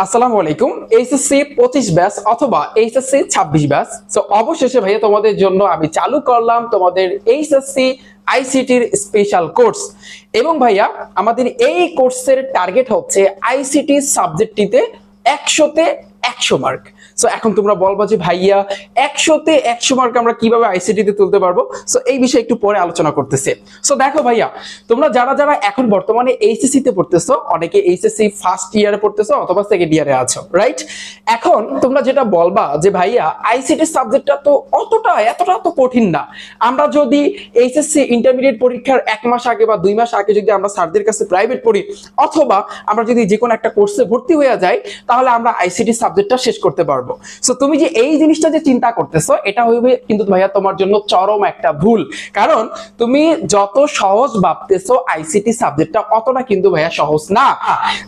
আসসালামু আলাইকুম। HSC 25 batch অথবা এইচএসসি 26 ব্যাচ। সো অবশেষে ভাইয়া তোমাদের জন্য আমি চালু করলাম তোমাদের এইচএসসি আইসিটির স্পেশাল কোর্স। এবং ভাইয়া আমাদের এই কোর্সের টার্গেট হচ্ছে আইসিটি সাবজেক্টটিতে 100-তে 100 মার্ক। সো এখন তোমরা বলবা যে ভাইয়া 100-তে 100 মার্ক আমরা কিভাবে আইসিটিতে তুলতে পারবো? সো এই বিষয়ে একটু পরে আলোচনা করতেছে। সো দেখো ভাইয়া, তোমরা যারা যারা এখন বর্তমানে এইচএসসি তে পড়তেছো, অনেকে এইচএসসি ফার্স্ট ইয়ারে পড়তেছো অথবা সেকেন্ড ইয়ারে আছো, রাইট? এখন তোমরা যেটা বলবা যে ভাইয়া আইসিটি সাবজেক্টটা তো এতটা তো কঠিন না। আমরা যদি এইচএসসি ইন্টারমিডিয়েট পরীক্ষার 1 মাস আগে বা 2 মাস আগে যদি আমরা স্যারদের কাছে প্রাইভেট পড়ি অথবা আমরা যদি যে কোনো একটা কোর্সে ভর্তি হয়ে যাই, তাহলে আমরা আইসিটি সাবজেক্টটা শেষ করতে পারবো। সো তুমি যে এই জিনিসটা যে চিন্তা করতেছো, এটা হইবে কিন্তু ভাইয়া তোমার জন্য চরম একটা ভুল। কারণ তুমি যত সহজ ভাবতেছো আইসিটি সাবজেক্টটা অতটা কিন্তু ভাইয়া সহজ না।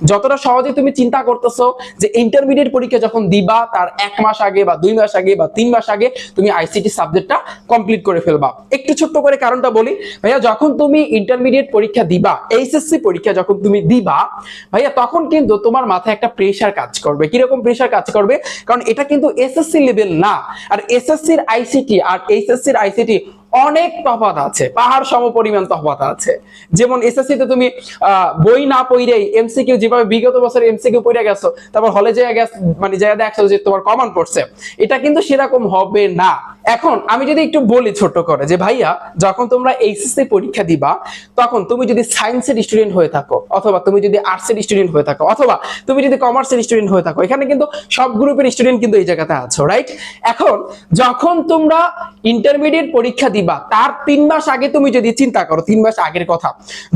যতটা সহজে তুমি চিন্তা করতেছো যে ইন্টারমিডিয়েট পরীক্ষা যখন দিবা তার 1 মাস আগে বা 2 মাস আগে বা 3 মাস আগে তুমি আইসিটি সাবজেক্টটা কমপ্লিট করে ফেলবা। একটু ছোট্ট করে কারণটা বলি ভাইয়া, যখন তুমি ইন্টারমিডিয়েট পরীক্ষা দিবা, এইচএসসি পরীক্ষা যখন তুমি দিবা ভাইয়া, তখন কিন্তু তোমার মাথায় একটা প্রেসার কাজ করবে। কিরকম প্রেসার কাজ করবে? কারণ এটা কিন্তু এসএসসি লেভেল না। আর এসএসসির আইসিটি আর এইচএসসির আইসিটি অনেক তফাৎ আছে, পাহাড় সমপরিমাণ তফাৎ আছে। যেমন এসএসসি তে তুমি বই না পড়েই এমসিকিউ, যেভাবে বিগত বছর এমসিকিউ পড়ে গেছো, তারপর হলে যায় মানে যায় দেখছো যে তোমার কমন পড়ছে, এটা কিন্তু সেরকম হবে না। এখন আমি যদি একটু বলি ছোট করে যে ভাইয়া, যখন তোমরা এইচএসসি পরীক্ষা দিবা, তখন তুমি যদি সায়েন্সের স্টুডেন্ট হয়ে থাকো অথবা তুমি যদি আর্টসের স্টুডেন্ট হয়ে থাকো অথবা তুমি যদি কমার্সের স্টুডেন্ট হয়ে থাকো, এখানে কিন্তু সব গ্রুপের স্টুডেন্ট কিন্তু এই জায়গাতে আছো, রাইট? এখন যখন তোমরা ইন্টারমিডিয়েট পরীক্ষা দিবা তার 3 মাস আগে তুমি যদি চিন্তা করো, 3 মাস আগের কথা,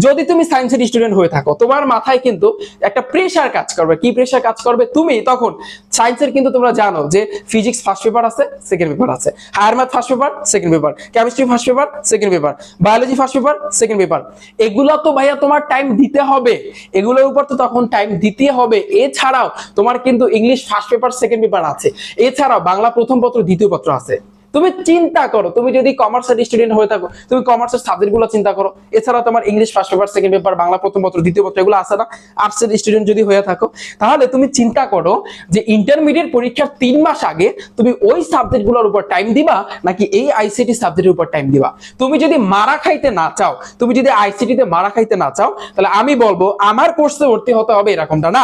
যদি তুমি সায়েন্সের স্টুডেন্ট হয়ে থাকো, তোমার মাথায় কিন্তু একটা প্রেসার কাজ করবে। কি প্রেসার কাজ করবে? তুমি তখন সায়েন্সের কিন্তু তোমরা জানো যে ফিজিক্স ফার্স্ট পেপার আছে, সেকেন্ড পেপার আছে, higher math first paper, second paper, chemistry first paper, second paper, biology first paper, second paper. এগুলো তো ভাইয়া তোমার টাইম দিতে হবে, এগুলোর উপর তো তখন টাইম দিতে হবে। এছাড়াও তোমার কিন্তু English first paper, second paper আছে, এছাড়াও বাংলা প্রথম পত্র, দ্বিতীয় পত্র আছে। তুমি চিন্তা করো, তুমি যদি কমার্সের স্টুডেন্ট হয়ে থাকো, তুমি কমার্সের সাবজেক্টগুলো চিন্তা করো। এছাড়াও তোমার English first paper, second paper, Bangla প্রথম পত্র, দ্বিতীয় পত্র এগুলো আছে না? আর্টসের স্টুডেন্ট যদি হয়ে থাকো, তাহলে তুমি চিন্তা করো যে ইন্টারমিডিয়েট পরীক্ষার 3 মাস আগে তুমি ওই সাবজেক্টগুলোর উপর টাইম দিবা নাকি এই আইসিটি সাবজেক্টের উপর টাইম দিবা? তুমি যদি মারা খাইতে না চাও, তুমি যদি আইসিটিতে মারা খাইতে না চাও, তাহলে আমি বলবো আমার কোর্সে ভর্তি হতে হবে এরকমটা না।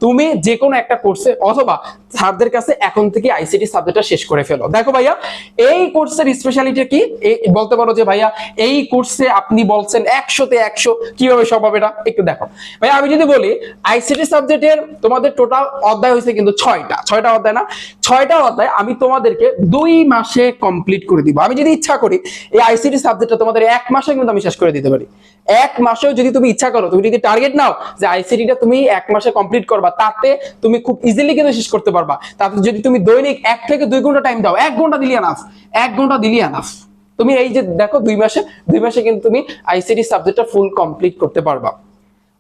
তুমি যে কোনো একটা কোর্সে অথবা স্যারদের কাছে এখন থেকে আইসিটি সাবজেক্টটা শেষ করে ফেলো। দেখো ভাইয়া, এই কোর্সের স্পেশালিটি কি বলতে পারো যে ভাইয়া এই কোর্সে আপনি বলছেন 100-তে 100 কিভাবে সম্ভব? এটা একটু দেখো ভাইয়া, আমি যদি বলি আইসিটি সাবজেক্টের তোমাদের টোটাল অধ্যায় হয়েছে কিন্তু 6টা অধ্যায় না, 6টা অধ্যায় আমি তোমাদেরকে 2 মাসে কমপ্লিট করে দিব। আমি যদি ইচ্ছা করি এই আইসিটি সাবজেক্টটা তোমাদের 1 মাসে কিন্তু আমি শেষ করে দিতে পারি। 1 মাসেও যদি তুমি ইচ্ছা করো, তুমি যদি টার্গেট নাও যে আইসিটিটা তুমি 1 মাসে কমপ্লিট করবা, তাতে তুমি খুব ইজিলি কিন্তু শেষ করতে পারবা। তাতে যদি তুমি দৈনিক 1 থেকে 2 ঘন্টা টাইম দাও, 1 ঘন্টা দিলি এনাফ, 1 ঘন্টা দিলি এনাফ। তুমি এই যে দেখো 2 মাসে কিন্তু তুমি আইসিটি সাবজেক্টটা ফুল কমপ্লিট করতে পারবা।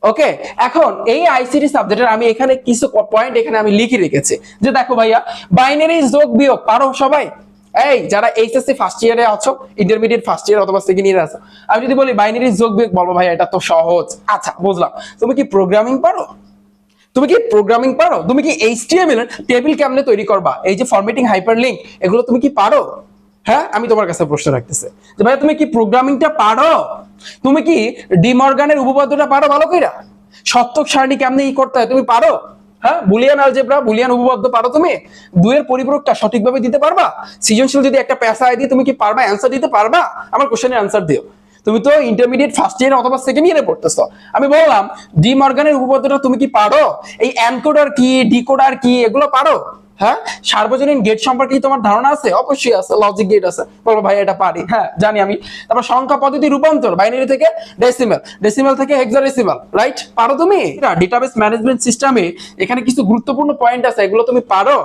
ওকে, এখন এই আইসিটি সাবজেক্টের আমি এখানে কিছু পয়েন্ট এখানে আমি লিখে রেখেছি যে দেখো ভাইয়া, বাইনারি যোগ বিয়োগ পারো সবাই? এই যারা এইচএসসি ফার্স্ট ইয়ারে আছো, ইন্টারমিডিয়েট ফার্স্ট ইয়ার অথবা সেকেন্ড ইয়ারে আছো, আমি যদি বলি বাইনারি যোগ বিয়োগ, বলবো ভাইয়া এটা তো সহজ। আচ্ছা বুঝলাম, তুমি কি প্রোগ্রামিং পারো? তুমি কি এইচটিএমএল টেবিল কেমনে তৈরি করবা, এই যে ফরম্যাটিং হাইপারলিংক, এগুলো তুমি কি পারো? হ্যাঁ, আমি তোমার কাছে প্রশ্ন রাখতেছি যে ভাই তুমি কি প্রোগ্রামিংটা পারো? তুমি কি ডি মর্গানের উপপাদ্যটা পারো ভালো কইরা? সত্যক সারণী কেমনে করতে হয় তুমি পারো? হ্যাঁ, বুলিয়ান অলজেব্রা, বুলিয়ান উপপাদ্য পারো তুমি? 2 এর পরিপূরকটা সঠিকভাবে দিতে পারবা? সৃজনশীল যদি একটা পেশায় দিয়ে তুমি কি পারবা অ্যানসার দিতে পারবা? আমার কোশ্চেনের অ্যানসার দিও। তুমি তো ইন্টারমিডিয়েট ফার্স্ট ইয়ার অথবা সেকেন্ড ইয়ারে পড়তেছো। আমি বললাম ডি মর্গানের উপপাদ্যটা তুমি কি পারো? এই এনকোডার কি, ডিকোডার কি, এগুলো পারো? হ্যাঁ, সার্বজনীন গেট সম্পর্কে কি তোমার ধারণা আছে? অবশ্যই আছে, লজিক গেট আছে। বলবো ভাই এটা পারি, হ্যাঁ জানি আমি। তারপর সংখ্যা পদ্ধতি রূপান্তর, বাইনারি থেকে ডেসিমেল, ডেসিমেল থেকে হেক্সাডেসিমাল, রাইট? পারো তুমি? ডেটাবেস ম্যানেজমেন্ট সিস্টেমে এখানে কিছু গুরুত্বপূর্ণ পয়েন্ট আছে, এগুলো তুমি পারো?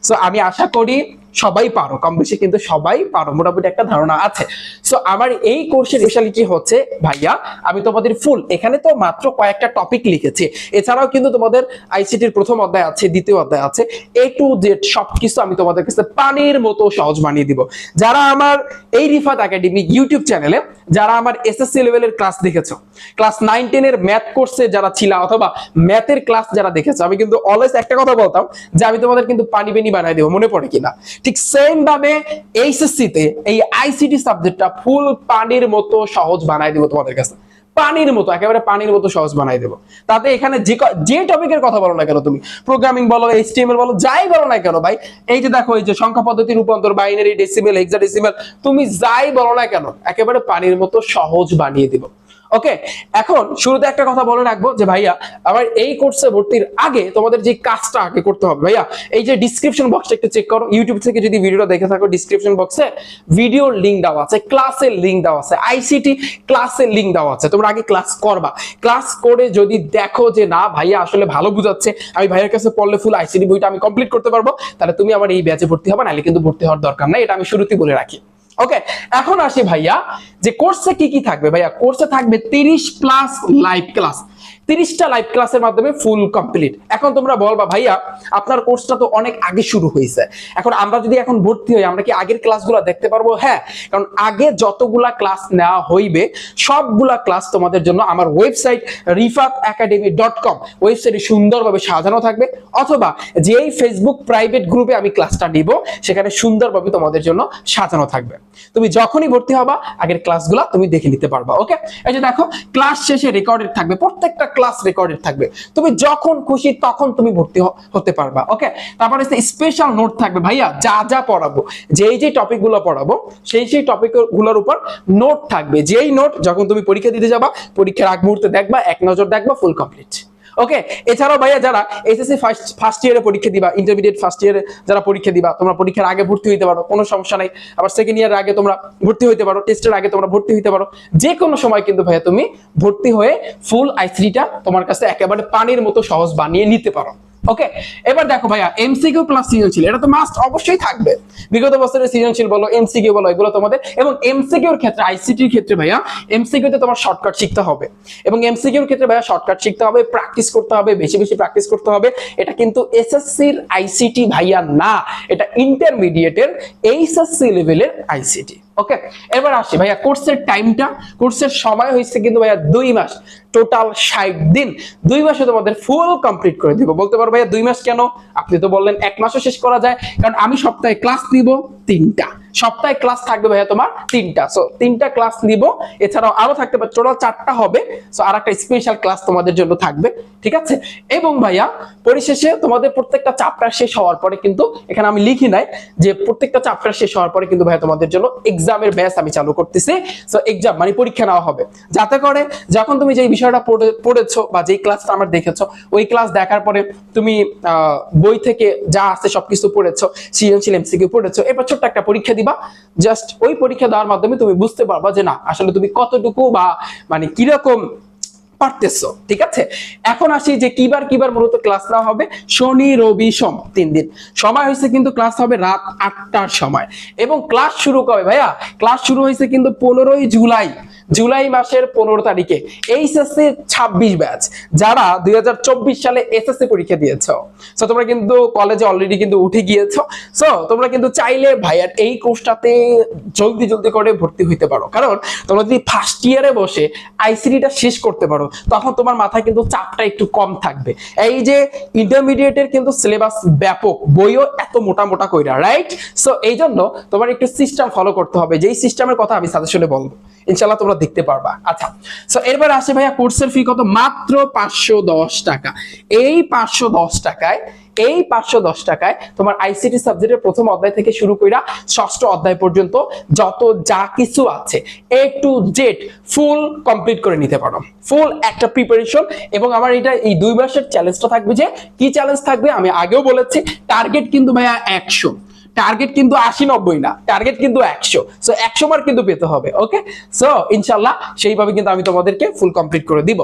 সো আমি আশা করি সবাই পারো, কম বেশি কিন্তু সবাই পারো, মোটামুটি একটা ধারণা আছে। সো আমার এই কোর্সের স্পেশালিটি হচ্ছে ভাইয়া আমি তোমাদের ফুল, এখানে তো মাত্র কয়েকটা টপিক লিখেছি, এছাড়াও কিন্তু তোমাদের আইসিটির প্রথম অধ্যায় আছে, দ্বিতীয় অধ্যায় আছে, A to Z সবকিছু আমি তোমাদের কাছে পানির মতো সহজ বানিয়ে দিব। যারা আমার এই রিফাত একাডেমি ইউটিউব চ্যানেলে যারা আমার এসএসসি লেভেলের ক্লাস দেখেছো, ক্লাস 9 10 এর ম্যাথ কোর্সে যারা ছিল অথবা ম্যাথের ক্লাস যারা দেখেছো, আমি কিন্তু অলওয়েজ একটা কথা বলতাম যে আমি তোমাদের কিন্তু পানি বেনি বানাই দেবো, মনে পড়ে কিনা? ঠিক সেম ভাবে এইচএসসি তে এই আইসিটি সাবজেক্টটা ফুল পানির মতো সহজ বানাই দেবো তোমাদের কাছে, পানির মতো, একেবারে পানির মতো সহজ বানাই দেবো। তাতে এখানে যে টপিকের কথা বলো না কেন, তুমি প্রোগ্রামিং বলো, এইচটিএমএল বলো, যাই বলো না কেন ভাই, এই যে দেখো এই যে সংখ্যা পদ্ধতি, রূপান্তর, বাইনারি, ডেসিমেল, হেক্সাডেসিমেল, তুমি যাই বলো না কেন একেবারে পানির মতো সহজ বানিয়ে দিব। ওকে, এখন শুরুতে একটা কথা বলে রাখবো যে ভাইয়া আমার এই কোর্সে ভর্তির আগে তোমাদের যে কাজটা আগে করতে হবে ভাইয়া, এই যে ডিসক্রিপশন বক্সটা একটু চেক করো, ইউটিউব থেকে যদি ভিডিওটা দেখে থাকো ডিসক্রিপশন বক্সে ভিডিওর লিংক দেওয়া আছে, ক্লাসের লিংক দেওয়া আছে, আইসিটি ক্লাসের লিংক দেওয়া আছে, তোমরা আগে ক্লাস করবা, ক্লাস করে যদি দেখো যে না ভাইয়া আসলে ভালো বুঝাচ্ছে, আমি ভাইয়ের কাছে পড়লে ফুল আইসিটি বইটা আমি কমপ্লিট করতে পারবো, তাহলে তুমি আমার এই ব্যাচে ভর্তি হবে, নাহলে কিন্তু ভর্তি হওয়ার দরকার নাই, এটা আমি শুরুতেই বলে রাখি। ওকে, এখন আসি ভাইয়া যে কোর্সে কি কি থাকবে। ভাইয়া কোর্সে থাকবে 30+ লাইভ ক্লাস, 30টা লাইভ ক্লাসের মাধ্যমে ফুল কমপ্লিট। এখন তোমরা বলবা ভাইয়া আপনার কোর্সটা তো অনেক আগে শুরু হয়েছে, এখন আমরা যদি এখন ভর্তি হই আমরা কি আগের ক্লাসগুলো দেখতে পারবো? হ্যাঁ, কারণ আগে যতগুলা ক্লাস নেওয়া হইবে সবগুলা ক্লাস তোমাদের জন্য আমার ওয়েবসাইট rifatacademy.com ওয়েবসাইটে সুন্দরভাবে সাজানো থাকবে, অথবা যেই ফেসবুক প্রাইভেট গ্রুপে আমি ক্লাসটা নিব সেখানে সুন্দরভাবে তোমাদের জন্য সাজানো থাকবে। তুমি যখনই ভর্তি হবা আগের ক্লাসগুলো তুমি দেখে নিতে পারবা। ওকে, এই যে দেখো ক্লাস শেষে রেকর্ডেড থাকবে, প্রত্যেকটা ক্লাস রেকর্ডেড থাকবে, তুমি যখন খুশি তখন তুমি ভর্তি হতে পারবা। ওকে, তারপরে স্পেশাল নোট থাকবে ভাইয়া, যা যা পড়াবো, যে টপিকগুলো পড়াবো সেই টপিকগুলোর উপর নোট থাকবে, যেই নোট যখন তুমি পরীক্ষা দিতে যাবা পরীক্ষার আগ মুহূর্তে দেখবা, এক নজর দেখবা, ফুল কমপ্লিট। ওকে, এছাড়াও ভাইয়া যারা এসএসসি ফার্স্ট ইয়ারে পরীক্ষা দিবা, ইন্টারমিডিয়েট ফার্স্ট ইয়ারে যারা পরীক্ষা দিবা, তোমরা পরীক্ষার আগে ভর্তি হইতে পারো, কোনো সমস্যা নাই। আবার সেকেন্ড ইয়ারের আগে তোমরা ভর্তি হইতে পারো, টেস্টের আগে তোমরা ভর্তি হইতে পারো, যে কোনো সময় কিন্তু ভাইয়া তুমি ভর্তি হয়ে ফুল আইসিটিটা তোমার কাছে একেবারে পানির মতো সহজ বানিয়ে নিতে পারো। ওকে, এবার দেখো ভাইয়া এমসিকিউ প্লাস সৃজনশীল, এটা তো মাস্ট অবশ্যই থাকবে। বিগত বছরের সৃজনশীল বলো, এমসিকিউ বলো, এগুলো তোমাদের, এবং এমসিকিউর ক্ষেত্রে আইসিটির ক্ষেত্রে ভাইয়া এমসিকিউতে তোমার শর্টকাট শিখতে হবে, এবং এমসিকিউর ক্ষেত্রে ভাইয়া শর্টকাট শিখতে হবে, প্র্যাকটিস করতে হবে, বেশি বেশি প্র্যাকটিস করতে হবে। এটা কিন্তু এসএসসির আইসিটি ভাইয়া না, এটা ইন্টারমিডিয়েটের এইচএসসি লেভেলের আইসিটি। ওকে, এবার আসি ভাইয়া কোর্সের টাইমটা, কোর্সের সময় হয়েছে কিন্তু ভাইয়া 2 মাস, টোটাল 60 দিন, 2 মাসে তোমাদের ফুল কমপ্লিট করে দিব। বলতে পারো ভাইয়া 2 মাস কেন, আপনি তো বললেন 1 মাসও শেষ করা যায়, কারণ আমি সপ্তাহে ক্লাস নিব 3টা, সপ্তাহে ক্লাস থাকবে ভাইয়া তোমার 3টা, সো 3টা ক্লাস নিব, এছাড়াও আরো থাকতে পারে, টোটাল 4টা হবে, সো আর একটা স্পেশাল ক্লাস তোমাদের জন্য থাকবে, ঠিক আছে। এবং ভাইয়া পরিশেষে তোমাদের প্রত্যেকটা চ্যাপ্টার শেষ হওয়ার পরে কিন্তু, এখানে আমি লিখি নাই যে প্রত্যেকটা চ্যাপ্টার শেষ হওয়ার পরে কিন্তু ভাইয়া তোমাদের জন্য এক্সামের ব্যাচ আমি চালু করতেছি। সো এক্সাম মানে পরীক্ষা নেওয়া হবে, যাতে করে যখন তুমি যেই বিষয়টা পড়েছো বা যেই ক্লাসটা আমার দেখেছো, ওই ক্লাস দেখার পরে তুমি বই থেকে যা আছে সবকিছু পড়েছো, সৃজনশীল এমসিকিউ পড়েছো, এরপর ছোট্ট একটা পরীক্ষা দিবা, জাস্ট ওই পরীক্ষা দেওয়ার মাধ্যমে তুমি বুঝতে পারবা যে না আসলে তুমি কতটুকু বা মানে কিরকম পারতেছো, ঠিক আছে। এখন আসি যে কিবার মূলত ক্লাস নেওয়া হবে, শনি রবি সোম 3 দিন। সময় হয়েছে কিন্তু ক্লাস হবে রাত 8টার সময়, এবং ক্লাস শুরু কবে ভাইয়া, ক্লাস শুরু হয়েছে কিন্তু 15ই জুলাই মাসের 15 তারিখে। এইচএসসি 26 ব্যাচ যারা 2024 সালে এসএসসি পরীক্ষা দিয়েছো, সো তোমরা কিন্তু কলেজে অলরেডি কিন্তু উঠে গিয়েছো, সো তোমরা কিন্তু চাইলে ভাইয়ার এই কোর্সটাতে জলদি করে ভর্তি হইতে পারো, কারণ তোমরা যদি ফার্স্ট ইয়ারে বসে আইসিটিটা শেষ করতে পারো তখন তোমার মাথায় কিন্তু চাপটা একটু কম থাকবে। এই যে ইন্টারমিডিয়েটের কিন্তু সিলেবাস ব্যাপক, বইও এত মোটা কইরা, রাইট। সো এই জন্য তোমার একটু সিস্টেম ফলো করতে হবে, যেই সিস্টেমের কথা আমি সাজেশনে বলবো, ইনশাআল্লাহ তোমরা দেখতে পারবা। আচ্ছা, সো এরপর আসে ভাইয়া কোর্সের ফি কত, মাত্র 510 টাকা। এই 510 টাকায় তোমার আইসিটি সাবজেক্টের প্রথম অধ্যায় থেকে শুরু কইরা 6ষ্ঠ অধ্যায় পর্যন্ত যত যা কিছু আছে A to Z full complete করে নিতে পারো, ফুল একটা প্রিপারেশন। এবং আমার এটা এই 2 মাসের চ্যালেঞ্জটা থাকবে, যে কি চ্যালেঞ্জ থাকবে আমি আগেও বলেছি, টার্গেট কিন্তু ভাইয়া 100, টার্গেট কিন্তু 80-90 না, টার্গেট কিন্তু 100। সো 100 মার্ক কিন্তু পেতে হবে। ওকে, সো ইনশাআল্লাহ সেইভাবে কিন্তু আমি তোমাদেরকে ফুল কমপ্লিট করে দিব।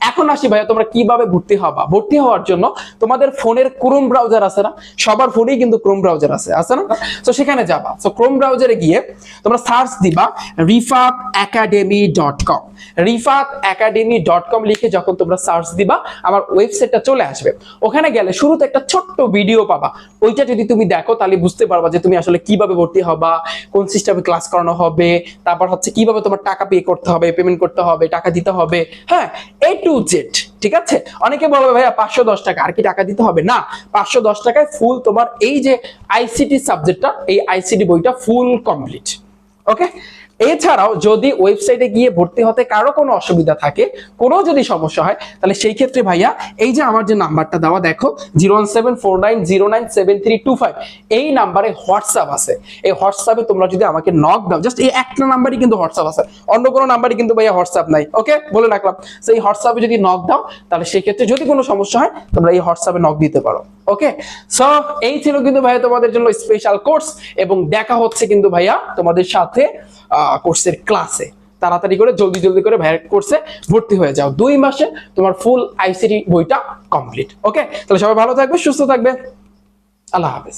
এখন আসি ভাইয়া তোমরা কিভাবে ভর্তি হবা। ভর্তি হওয়ার জন্য তোমাদের ফোনের ক্রোম ব্রাউজার আছে না, সবার ফোনেই কিন্তু ক্রোম ব্রাউজার আছে না? সো সেখানে যাবা। সো ক্রোম ব্রাউজারে গিয়ে তোমরা সার্চ দিবা rifatacademy.com। rifatacademy.com লিখে যখন তোমরা সার্চ দিবা আমার ওয়েবসাইটটা চলে আসবে। ওখানে গেলে শুরুতে একটা ছোট্ট ভিডিও পাবা, ওইটা যদি তুমি দেখো তাহলে বুঝতে পারবা যে তুমি আসলে কিভাবে ভর্তি হবা, কোন সিস্টেমে ক্লাস করানো হবে, তারপর হচ্ছে কিভাবে তোমার টাকা পে করতে হবে, পেমেন্ট করতে হবে, টাকা দিতে হবে, হ্যাঁ A to Z। ঠিক আছে, অনেকে বলবে ভাইয়া 510 টাকা আর কি টাকা দিতে হবে? না, 510 টাকায় ফুল তোমার এই যে আইসিটি সাবজেক্টটা, এই আইসিটি বইটা ফুল কমপ্লিট। ওকে, এছাড়াও যদি ওয়েবসাইটে গিয়ে ভর্তি হতে কারো কোনো অসুবিধা থাকে, কোনো যদি সমস্যা হয়, তাহলে সেই ক্ষেত্রে ভাইয়া এই যে আমার যে নাম্বারটা দেওয়া দেখো 01749097325, এই নাম্বারে হোয়াটসঅ্যাপ আছে। এই হোয়াটসঅ্যাপে তোমরা যদি আমাকে নক দাও, জাস্ট এই একটা নাম্বারই কিন্তু হোয়াটসঅ্যাপ আছে, অন্য কোনো নাম্বারই কিন্তু ভাইয়া হোয়াটসঅ্যাপ নাই। ওকে, বলে রাখলাম। সেই হোয়াটসঅ্যাপে যদি নক দাও তাহলে সেই ক্ষেত্রে যদি কোনো সমস্যা হয় তোমরা এই হোয়াটসঅ্যাপে নক দিতে পারো। ওকে, সো এই ছিল কিন্তু ভাইয়া তোমাদের জন্য স্পেশাল কোর্স, এবং দেখা হচ্ছে কিন্তু ভাইয়া তোমাদের সাথে কোর্সের ক্লাসে। তাড়াতাড়ি করে জলদি করে ভাইয়া কোর্সে ভর্তি হয়ে যাও। 2 মাসে তোমার ফুল আইসিটি বইটা কমপ্লিট। ওকে, তাহলে সবাই ভালো থাকবে, সুস্থ থাকবে। আল্লাহ হাফেজ।